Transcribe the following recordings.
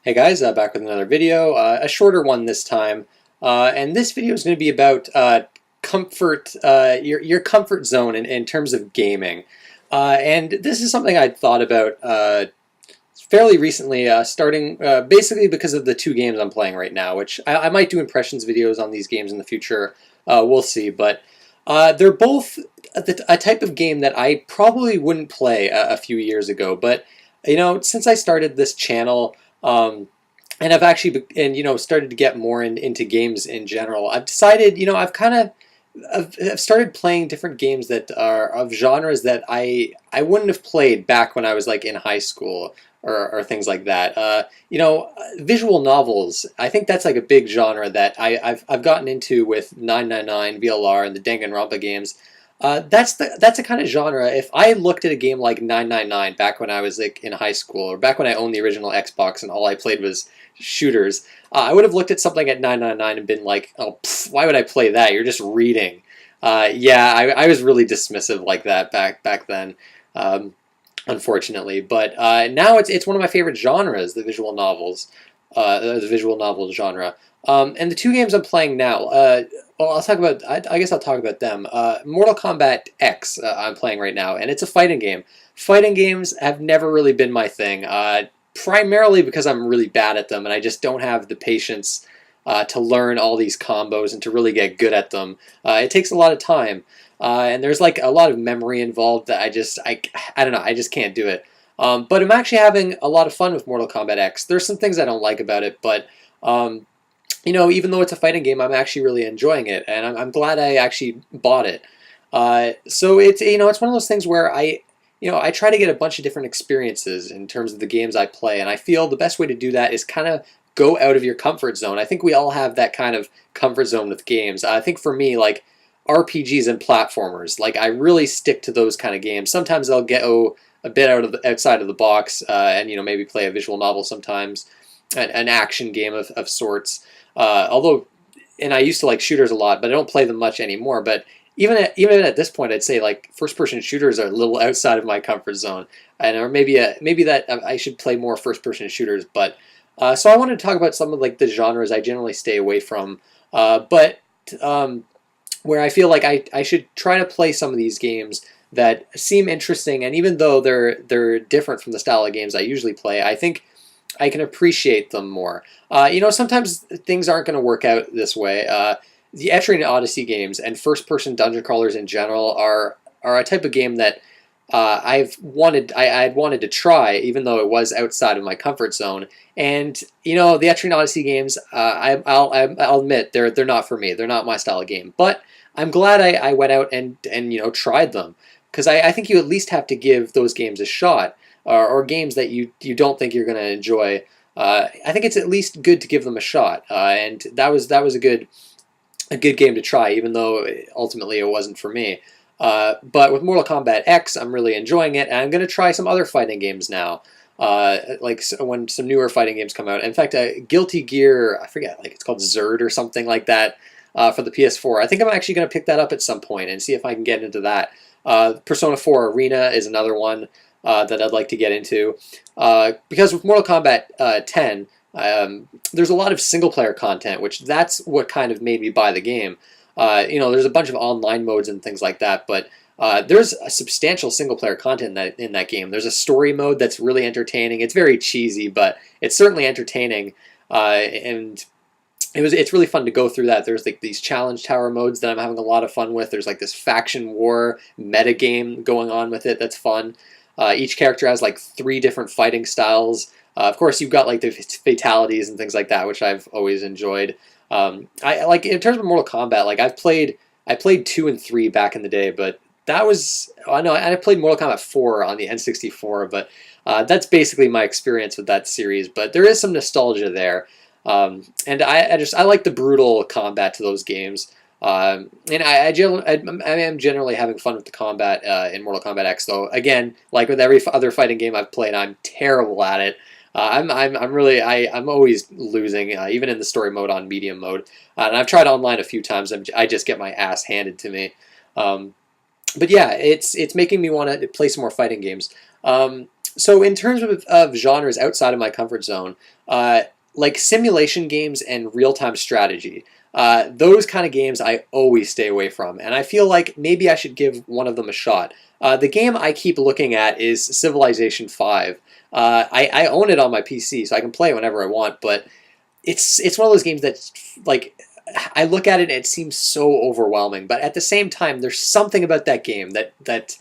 Hey guys, back with another video, a shorter one this time, and this video is going to be about comfort, your comfort zone in terms of gaming, and this is something I'd thought about fairly recently, starting basically because of the two games I'm playing right now, which I might do impressions videos on these games in the future, we'll see, but they're both a type of game that I probably wouldn't play a few years ago, but since I started this channel. And I've actually, started to get more into games in general. I've decided, I've started playing different games that are of genres that I wouldn't have played back when I was like in high school or things like that. Visual novels. I think that's like a big genre that I've gotten into with 999 VLR and the Danganronpa games. That's a kind of genre. If I looked at a game like 999 back when I was like in high school, or back when I owned the original Xbox and all I played was shooters, I would have looked at something at 999 and been like, "Oh, why would I play that? You're just reading." Yeah, I was really dismissive like that back then, unfortunately. But now it's one of my favorite genres, the visual novel genre. And the two games I'm playing now, well, I'll talk about. I guess I'll talk about them. Mortal Kombat X, I'm playing right now, and it's a fighting game. Fighting games have never really been my thing, primarily because I'm really bad at them, and I just don't have the patience to learn all these combos and to really get good at them. It takes a lot of time, and there's like a lot of memory involved that I don't know. I just can't do it. But I'm actually having a lot of fun with Mortal Kombat X. There's some things I don't like about it, but even though it's a fighting game, I'm actually really enjoying it, and I'm glad I actually bought it. So it's one of those things where I try to get a bunch of different experiences in terms of the games I play, and I feel the best way to do that is kind of go out of your comfort zone. I think we all have that kind of comfort zone with games. I think for me, like RPGs and platformers, like I really stick to those kind of games. Sometimes I'll go a bit outside of the box, and maybe play a visual novel sometimes, an action game of sorts. Although, and I used to like shooters a lot, but I don't play them much anymore. But even at this point, I'd say like first person shooters are a little outside of my comfort zone, and or maybe that I should play more first person shooters. But so I wanted to talk about some of like the genres I generally stay away from, but where I feel like I should try to play some of these games that seem interesting, and even though they're different from the style of games I usually play, I think I can appreciate them more. Sometimes things aren't going to work out this way. The Etrian Odyssey games and first-person dungeon crawlers in general are a type of game that I had wanted to try, even though it was outside of my comfort zone. And the Etrian Odyssey games, I'll admit they're not for me. They're not my style of game. But I'm glad I went out and tried them, because I think you at least have to give those games a shot. Or games that you don't think you're going to enjoy. I think it's at least good to give them a shot, and that was a good game to try, even though ultimately it wasn't for me. But with Mortal Kombat X, I'm really enjoying it, and I'm going to try some other fighting games now. When some newer fighting games come out. In fact, Guilty Gear, I forget, like it's called Zerd or something like that, for the PS4. I think I'm actually going to pick that up at some point and see if I can get into that. Persona 4 Arena is another one that I'd like to get into, because with Mortal Kombat 10, there's a lot of single-player content, which that's what kind of made me buy the game. There's a bunch of online modes and things like that, but there's a substantial single-player content in that game. There's a story mode that's really entertaining. It's very cheesy, but it's certainly entertaining, and it's really fun to go through that. There's like these challenge tower modes that I'm having a lot of fun with. There's like this faction war meta game going on with it that's fun. Each character has like 3 different fighting styles. Of course, you've got like the fatalities and things like that, which I've always enjoyed. I like in terms of Mortal Kombat. Like I played 2 and 3 back in the day, but that was I played Mortal Kombat 4 on the N64, but that's basically my experience with that series. But there is some nostalgia there, and I like the brutal combat to those games. And I am generally having fun with the combat in Mortal Kombat X, though. Again, like with every other fighting game I've played, I'm terrible at it. I'm always losing, even in the story mode on medium mode. And I've tried online a few times. I just get my ass handed to me. But yeah, it's making me want to play some more fighting games. So in terms of genres outside of my comfort zone, like simulation games and real-time strategy, those kind of games I always stay away from, and I feel like maybe I should give one of them a shot. The game I keep looking at is Civilization 5. I own it on my PC, so I can play it whenever I want, but it's one of those games that, like, I look at it and it seems so overwhelming, but at the same time, there's something about that game that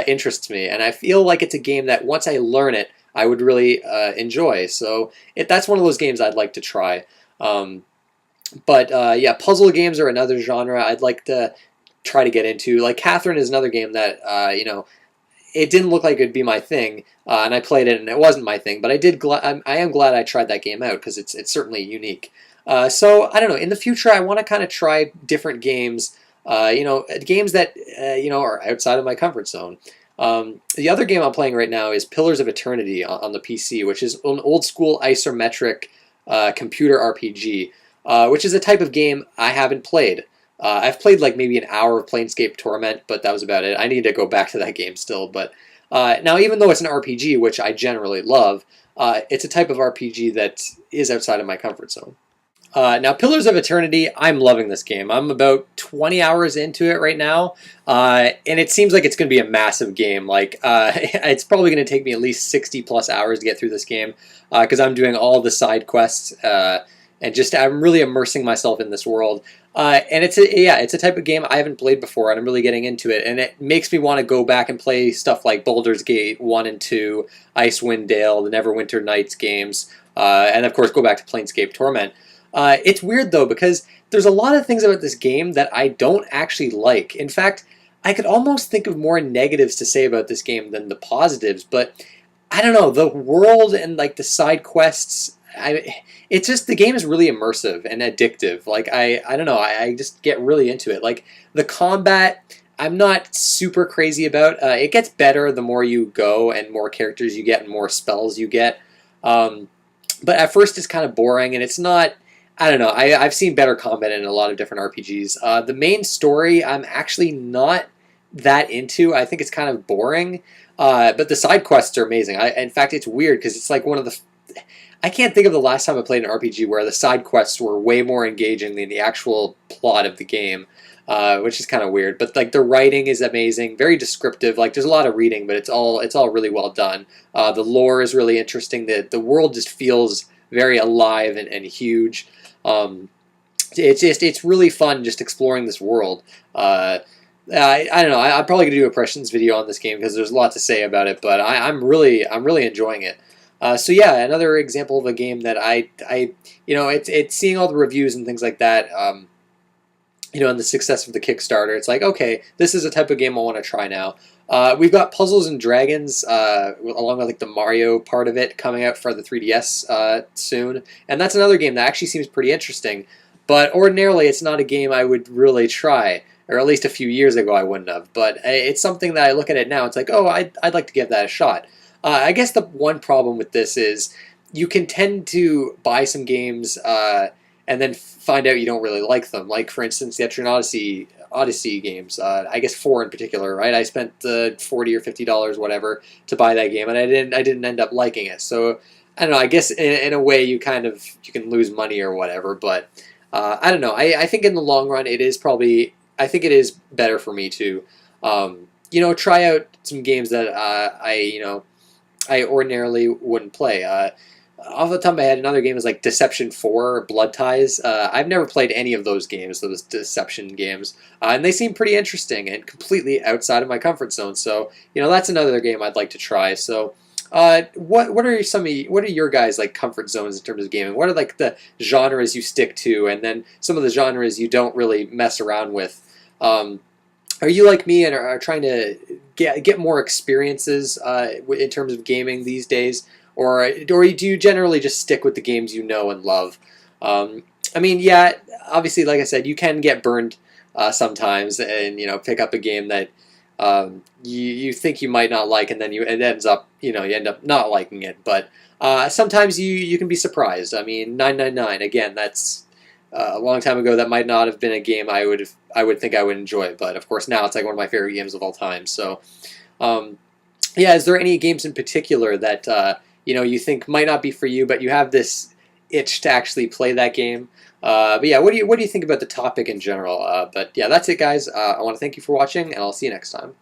interests me, and I feel like it's a game that once I learn it, I would really enjoy. So that's one of those games I'd like to try. But yeah, puzzle games are another genre I'd like to try to get into. Like Catherine is another game that it didn't look like it'd be my thing, and I played it and it wasn't my thing. But I am glad I tried that game out because it's certainly unique. So I don't know. In the future, I want to kind of try different games. Games that are outside of my comfort zone. The other game I'm playing right now is Pillars of Eternity on the PC, which is an old school isometric computer RPG, which is a type of game I haven't played. I've played like maybe an hour of Planescape Torment, but that was about it. I need to go back to that game still. But now, even though it's an RPG, which I generally love, it's a type of RPG that is outside of my comfort zone. Now, Pillars of Eternity, I'm loving this game. I'm about 20 hours into it right now, and it seems like it's going to be a massive game. Like, it's probably going to take me at least 60 plus hours to get through this game because I'm doing all the side quests and just I'm really immersing myself in this world. And it's a type of game I haven't played before, and I'm really getting into it. And it makes me want to go back and play stuff like Baldur's Gate 1 and 2, Icewind Dale, the Neverwinter Nights games, and of course go back to Planescape Torment. It's weird though because there's a lot of things about this game that I don't actually like. In fact, I could almost think of more negatives to say about this game than the positives. But I don't know, the world and like the side quests. It's just the game is really immersive and addictive. Like I don't know, I just get really into it. Like the combat, I'm not super crazy about. It gets better the more you go and more characters you get and more spells you get. But at first it's kind of boring and it's not. I don't know. I've seen better combat in a lot of different RPGs. The main story I'm actually not that into. I think it's kind of boring. But the side quests are amazing. In fact, it's weird because it's like one of the. I can't think of the last time I played an RPG where the side quests were way more engaging than the actual plot of the game, which is kind of weird. But like the writing is amazing, very descriptive. Like there's a lot of reading, but it's all really well done. The lore is really interesting. The world just feels very alive and huge. It's really fun just exploring this world. I don't know. I'm probably gonna do a impressions video on this game because there's a lot to say about it. But I'm really enjoying it. So yeah, another example of a game that it's seeing all the reviews and things like that. And the success of the Kickstarter. It's like, okay, this is a type of game I want to try now. We've got Puzzles and Dragons, along with like the Mario part of it, coming out for the 3DS soon, and that's another game that actually seems pretty interesting. But ordinarily, it's not a game I would really try, or at least a few years ago I wouldn't have. But it's something that I look at it now. It's like, oh, I'd like to give that a shot. I guess the one problem with this is you can tend to buy some games and then find out you don't really like them. Like, for instance, the Etrian Odyssey games. I guess 4 in particular, right? I spent $40 or $50, whatever, to buy that game, and I didn't end up liking it. So I don't know. I guess in a way you can lose money or whatever, but I don't know. I think in the long run it is probably. I think it is better for me to, try out some games that I ordinarily wouldn't play. Off the top of my head, another game is like Deception 4 or Blood Ties. I've never played any of those games, those Deception games, and they seem pretty interesting and completely outside of my comfort zone. So, that's another game I'd like to try. So, what are your guys' like comfort zones in terms of gaming? What are like the genres you stick to, and then some of the genres you don't really mess around with? Are you like me and are trying to get more experiences in terms of gaming these days? Or do you generally just stick with the games you know and love? Yeah, obviously, like I said, you can get burned sometimes, and pick up a game that you think you might not like, and then you end up not liking it. But sometimes you can be surprised. I mean, 999 again. That's a long time ago. That might not have been a game I would think I would enjoy, but of course now it's like one of my favorite games of all time. So. yeah, is there any games in particular that you think might not be for you, but you have this itch to actually play that game? But yeah, what do you think about the topic in general? But yeah, that's it, guys. I want to thank you for watching, and I'll see you next time.